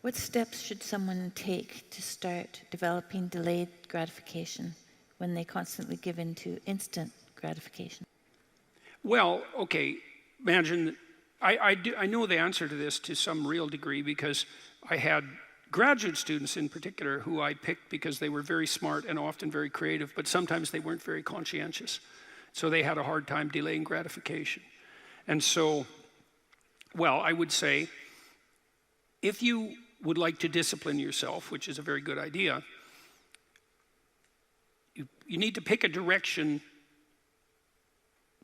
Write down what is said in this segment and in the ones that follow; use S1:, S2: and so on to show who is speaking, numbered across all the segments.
S1: What steps should someone take to start developing delayed gratification when they constantly give in to instant gratification?
S2: Well, okay, imagine, I know the answer to this to some real degree because I had graduate students in particular who I picked because they were very smart and often very creative, but sometimes they weren't very conscientious. So they had a hard time delaying gratification. And so, well, I would say, if you would like to discipline yourself, which is a very good idea, you need to pick a direction.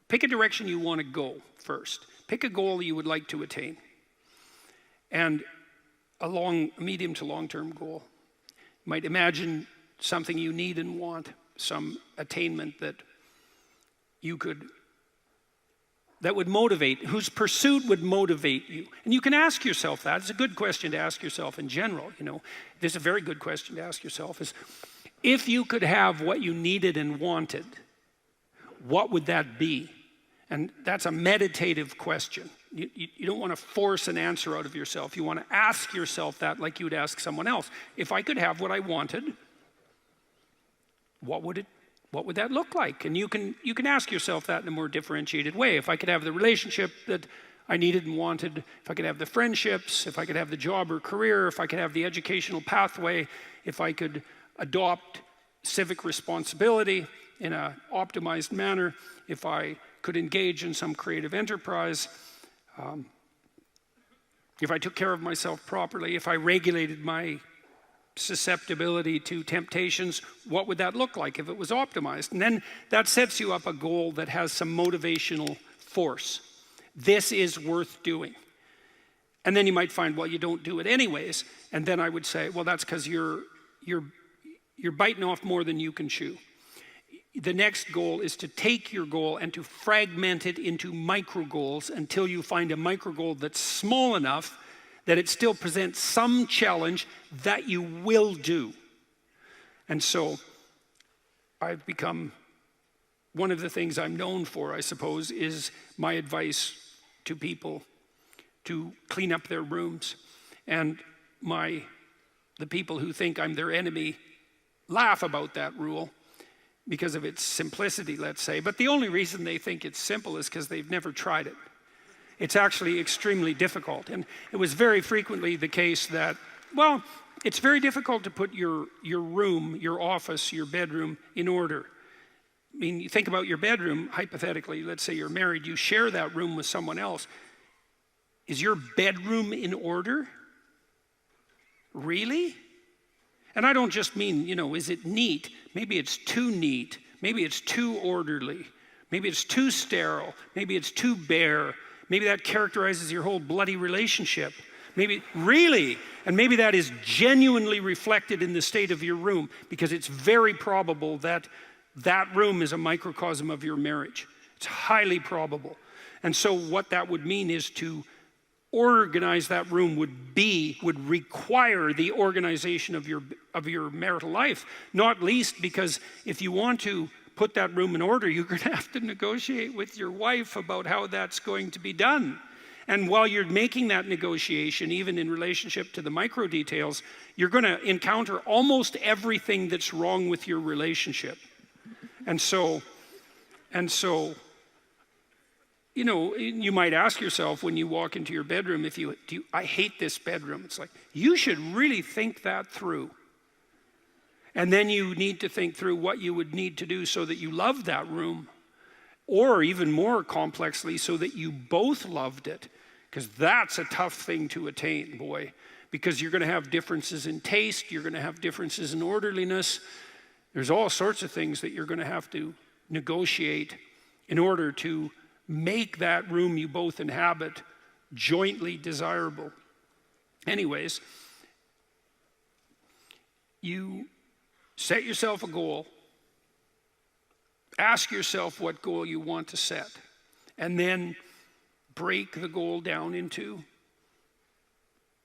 S2: Pick a direction you want to go first. Pick a goal you would like to attain. And a medium to long-term goal. You might imagine something you need and want, some attainment that would motivate, whose pursuit would motivate you. And you can ask yourself that. It's a good question to ask yourself in general, you know. This is a very good question to ask yourself is, if you could have what you needed and wanted, what would that be? And that's a meditative question. You don't want to force an answer out of yourself. You want to ask yourself that like you would ask someone else. If I could have what I wanted, what would that look like? And you can ask yourself that in a more differentiated way. If I could have the relationship that I needed and wanted, if I could have the friendships, if I could have the job or career, if I could have the educational pathway, if I could adopt civic responsibility in an optimized manner, if I could engage in some creative enterprise, if I took care of myself properly, if I regulated my susceptibility to temptations, what would that look like if it was optimized? And then that sets you up a goal that has some motivational force. This is worth doing. And then you might find, well, you don't do it anyways. And then I would say, well, that's because you're biting off more than you can chew. The next goal is to take your goal and to fragment it into micro goals until you find a micro goal that's small enough that it still presents some challenge that you will do. And so I've become, one of the things I'm known for, I suppose, is my advice to people to clean up their rooms. And the people who think I'm their enemy laugh about that rule because of its simplicity, let's say. But the only reason they think it's simple is because they've never tried it. It's actually extremely difficult. And it was very frequently the case that, well, it's very difficult to put your room, your office, your bedroom in order. I mean, you think about your bedroom, hypothetically, let's say you're married, you share that room with someone else. Is your bedroom in order? Really? And I don't just mean, is it neat? Maybe it's too neat. Maybe it's too orderly. Maybe it's too sterile. Maybe it's too bare. Maybe that characterizes your whole bloody relationship. Maybe, really? And maybe that is genuinely reflected in the state of your room, because it's very probable that that room is a microcosm of your marriage. It's highly probable. And so what that would mean is to organize that room would require the organization of your marital life, not least because if you want to put that room in order, you're going to have to negotiate with your wife about how that's going to be done. And while you're making that negotiation, even in relationship to the micro details, you're going to encounter almost everything that's wrong with your relationship. And so you might ask yourself when you walk into your bedroom, I hate this bedroom. It's like, you should really think that through. And then you need to think through what you would need to do so that you love that room, or even more complexly, so that you both loved it, because that's a tough thing to attain, boy, because you're going to have differences in taste, you're going to have differences in orderliness. There's all sorts of things that you're going to have to negotiate in order to make that room you both inhabit jointly desirable. Anyways, you set yourself a goal, ask yourself what goal you want to set, and then break the goal down into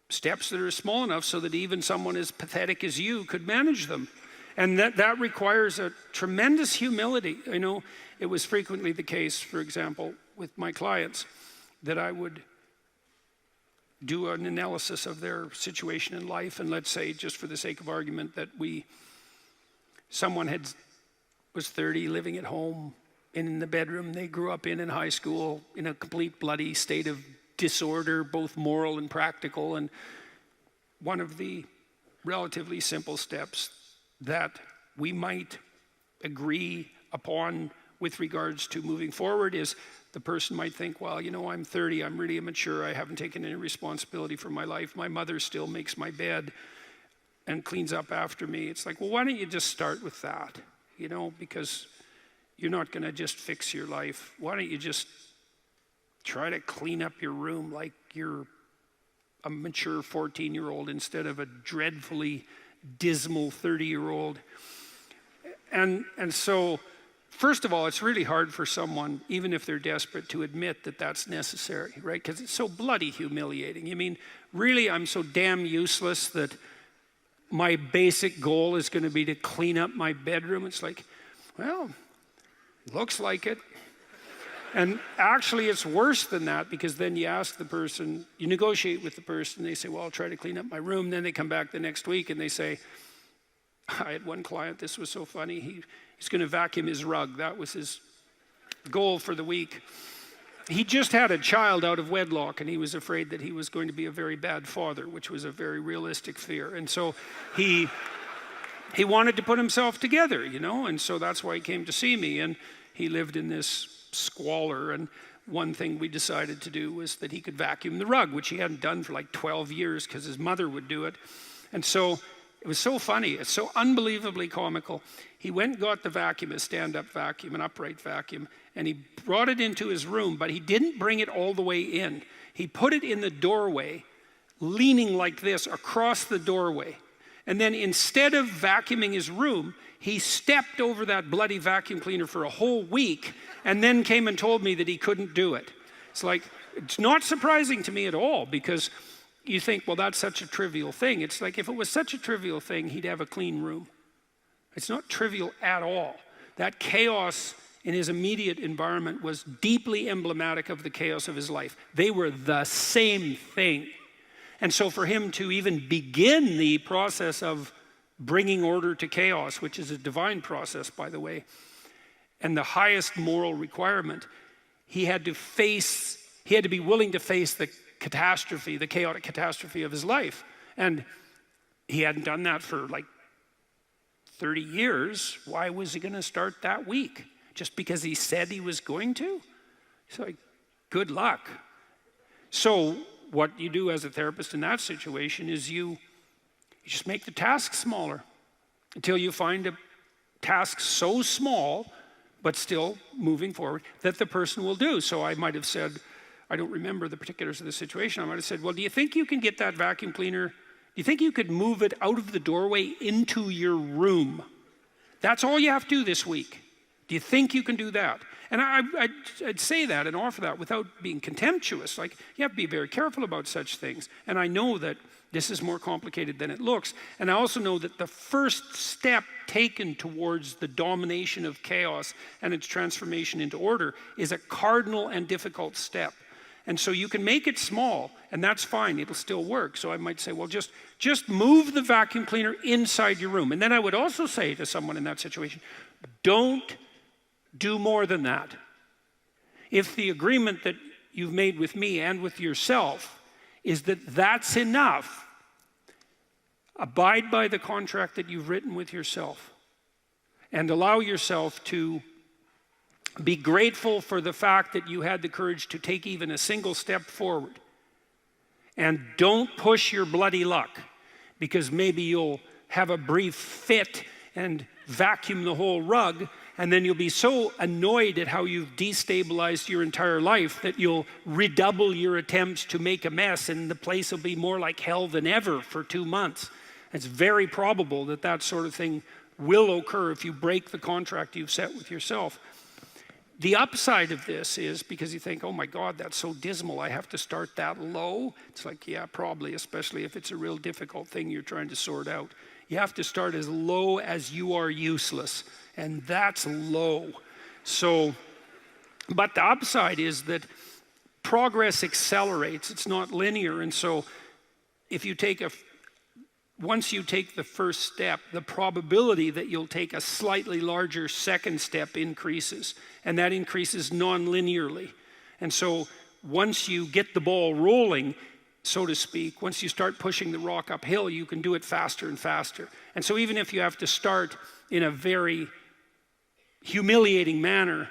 S2: steps that are small enough so that even someone as pathetic as you could manage them. And that requires a tremendous humility. I know it was frequently the case, for example, with my clients, that I would do an analysis of their situation in life, and let's say, just for the sake of argument, that someone was 30, living at home, in the bedroom they grew up in high school, in a complete bloody state of disorder, both moral and practical. And one of the relatively simple steps that we might agree upon with regards to moving forward is the person might think, well, you know, I'm 30, I'm really immature, I haven't taken any responsibility for my life, my mother still makes my bed and cleans up after me. It's like, well, why don't you just start with that? You know, because you're not going to just fix your life. Why don't you just try to clean up your room like you're a mature 14-year-old instead of a dreadfully dismal 30-year-old. And so, first of all, it's really hard for someone, even if they're desperate, to admit that that's necessary, right? Because it's so bloody humiliating. You mean, really, I'm so damn useless that my basic goal is going to be to clean up my bedroom? It's like, well, looks like it. And actually, it's worse than that, because then you ask the person, you negotiate with the person, they say, well, I'll try to clean up my room. Then they come back the next week and they say, I had one client, this was so funny, he's going to vacuum his rug. That was his goal for the week. He just had a child out of wedlock, and he was afraid that he was going to be a very bad father, which was a very realistic fear. And so he wanted to put himself together, you know, and so that's why he came to see me. And he lived in this squalor, and one thing we decided to do was that he could vacuum the rug, which he hadn't done for like 12 years because his mother would do it. And so it was so funny, it's so unbelievably comical. He went and got the vacuum, a stand-up vacuum, an upright vacuum, and he brought it into his room, but he didn't bring it all the way in. He put it in the doorway, leaning like this across the doorway. And then instead of vacuuming his room, he stepped over that bloody vacuum cleaner for a whole week and then came and told me that he couldn't do it. It's like, it's not surprising to me at all, because you think, well, that's such a trivial thing. It's like, if it was such a trivial thing, he'd have a clean room. It's not trivial at all. That chaos in his immediate environment was deeply emblematic of the chaos of his life. They were the same thing. And so for him to even begin the process of bringing order to chaos, which is a divine process, by the way, and the highest moral requirement, he had to be willing to face the catastrophe, the chaotic catastrophe of his life. And he hadn't done that for like 30 years. Why was he going to start that week? Just because he said he was going to? It's like, good luck. So what you do as a therapist in that situation is you just make the task smaller until you find a task so small, but still moving forward, that the person will do. So I might have said, I don't remember the particulars of the situation, I might have said, well, do you think you can get that vacuum cleaner, do you think you could move it out of the doorway into your room? That's all you have to do this week. Do you think you can do that? And I'd say that and offer that without being contemptuous. Like, you have to be very careful about such things. And I know that this is more complicated than it looks. And I also know that the first step taken towards the domination of chaos and its transformation into order is a cardinal and difficult step. And so you can make it small, and that's fine, it'll still work. So I might say, well, just move the vacuum cleaner inside your room. And then I would also say to someone in that situation, don't do more than that. If the agreement that you've made with me and with yourself is that that's enough, abide by the contract that you've written with yourself and allow yourself to be grateful for the fact that you had the courage to take even a single step forward. And don't push your bloody luck, because maybe you'll have a brief fit and vacuum the whole rug, and then you'll be so annoyed at how you've destabilized your entire life that you'll redouble your attempts to make a mess, and the place will be more like hell than ever for 2 months. It's very probable that that sort of thing will occur if you break the contract you've set with yourself. The upside of this is, because you think, oh my God, that's so dismal, I have to start that low. It's like, yeah, probably, especially if it's a real difficult thing you're trying to sort out. You have to start as low as you are useless, and that's low. So, but the upside is that progress accelerates. It's not linear. And so if you take once you take the first step, the probability that you'll take a slightly larger second step increases, and that increases non-linearly. And so once you get the ball rolling, so to speak, once you start pushing the rock uphill, you can do it faster and faster. And so even if you have to start in a very humiliating manner,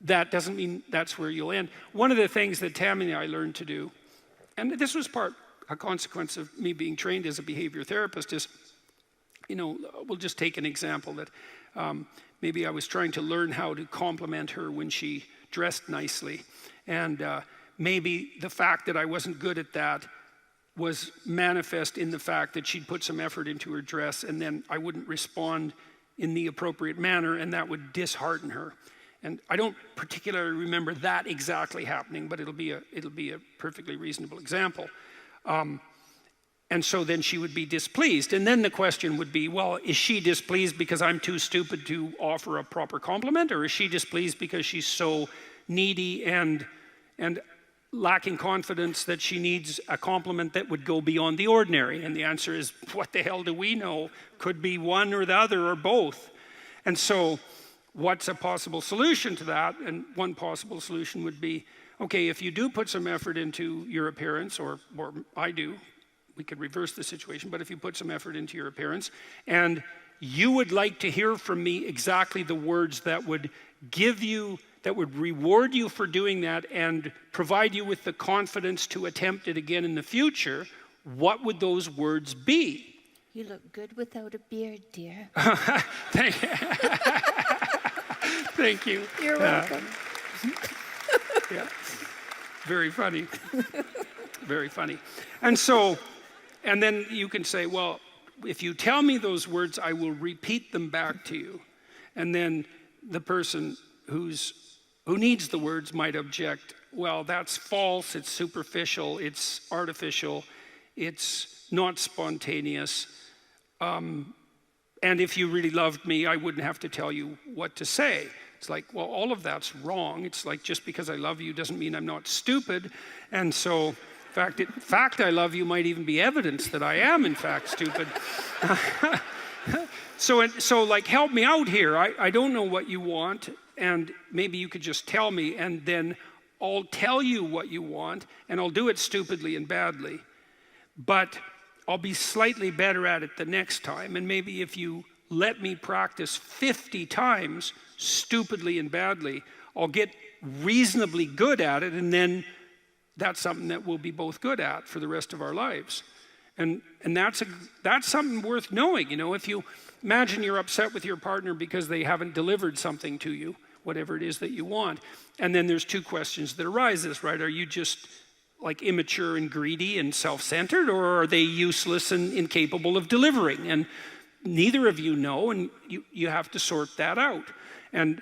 S2: that doesn't mean that's where you'll end. One of the things that Tammy and I learned to do, and this was a consequence of me being trained as a behavior therapist, is, we'll just take an example that maybe I was trying to learn how to compliment her when she dressed nicely. And maybe the fact that I wasn't good at that was manifest in the fact that she'd put some effort into her dress, and then I wouldn't respond in the appropriate manner, and that would dishearten her. And I don't particularly remember that exactly happening, but it'll be a perfectly reasonable example. And so then she would be displeased. And then the question would be, well, is she displeased because I'm too stupid to offer a proper compliment? Or is she displeased because she's so needy and lacking confidence that she needs a compliment that would go beyond the ordinary? And the answer is, what the hell do we know? Could be one or the other or both. And so what's a possible solution to that? And one possible solution would be, okay, if you do put some effort into your appearance, or I do, we could reverse the situation, but if you put some effort into your appearance, and you would like to hear from me exactly the words that would reward you for doing that and provide you with the confidence to attempt it again in the future, what would those words be?
S1: You look good without a beard, dear.
S2: Thank you.
S1: You're welcome.
S2: Yeah. Very funny. Very funny. And so, and then you can say, well, if you tell me those words, I will repeat them back to you. And then the person who needs the words might object, well, that's false, it's superficial, it's artificial, it's not spontaneous. And if you really loved me, I wouldn't have to tell you what to say. It's like, well, all of that's wrong. It's like, just because I love you doesn't mean I'm not stupid. And so, in fact, I love you might even be evidence that I am, in fact, stupid. So like, help me out here. I don't know what you want, and maybe you could just tell me, and then I'll tell you what you want, and I'll do it stupidly and badly. But I'll be slightly better at it the next time, and maybe if you let me practice 50 times stupidly and badly, I'll get reasonably good at it, and then that's something that we'll be both good at for the rest of our lives. And that's something worth knowing. If you imagine you're upset with your partner because they haven't delivered something to you, whatever it is that you want, and then there's two questions that arises, right? Are you just like immature and greedy and self-centered, or are they useless and incapable of delivering? And neither of you know, and you have to sort that out. And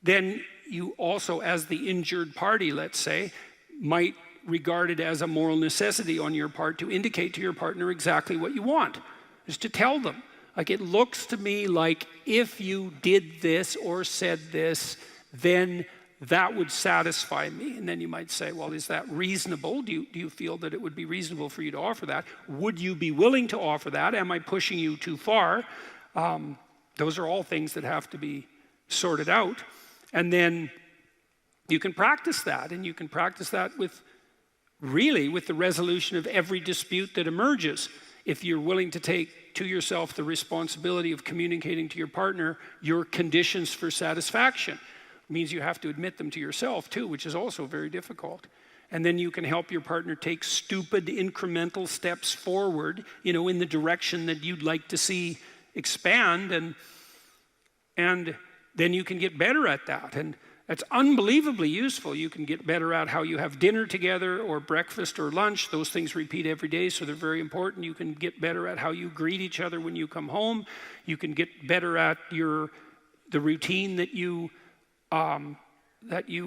S2: then you also, as the injured party, let's say, might regard it as a moral necessity on your part to indicate to your partner exactly what you want, is to tell them. Like, it looks to me like if you did this or said this, then that would satisfy me. And then you might say, well, is that reasonable? Do you feel that it would be reasonable for you to offer that? Would you be willing to offer that? Am I pushing you too far? Those are all things that have to be sorted out. And then you can practice that, and you can practice that with the resolution of every dispute that emerges. If you're willing to take to yourself the responsibility of communicating to your partner your conditions for satisfaction, it means you have to admit them to yourself too, which is also very difficult. And then you can help your partner take stupid incremental steps forward, in the direction that you'd like to see expand, and then you can get better at that. And it's unbelievably useful. You can get better at how you have dinner together, or breakfast or lunch. Those things repeat every day, so they're very important. You can get better at how you greet each other when you come home. You can get better at the routine that you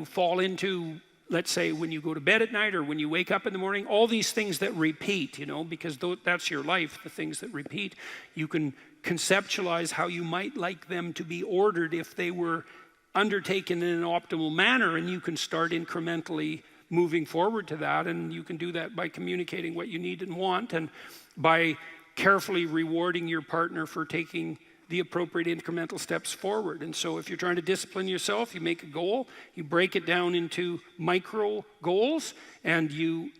S2: fall into, let's say, when you go to bed at night or when you wake up in the morning. All these things that repeat, because that's your life, the things that repeat. You can conceptualize how you might like them to be ordered if they were undertaken in an optimal manner, and you can start incrementally moving forward to that. And you can do that by communicating what you need and want, and by carefully rewarding your partner for taking the appropriate incremental steps forward. And so if you're trying to discipline yourself, you make a goal, you break it down into micro goals, and you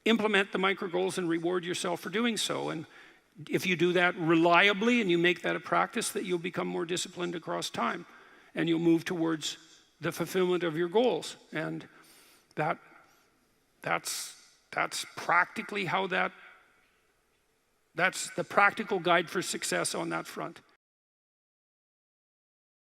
S2: implement the micro goals and reward yourself for doing so. And if you do that reliably and you make that a practice, that you'll become more disciplined across time, and you'll move towards the fulfillment of your goals. And that's practically how that's the practical guide for success on that front.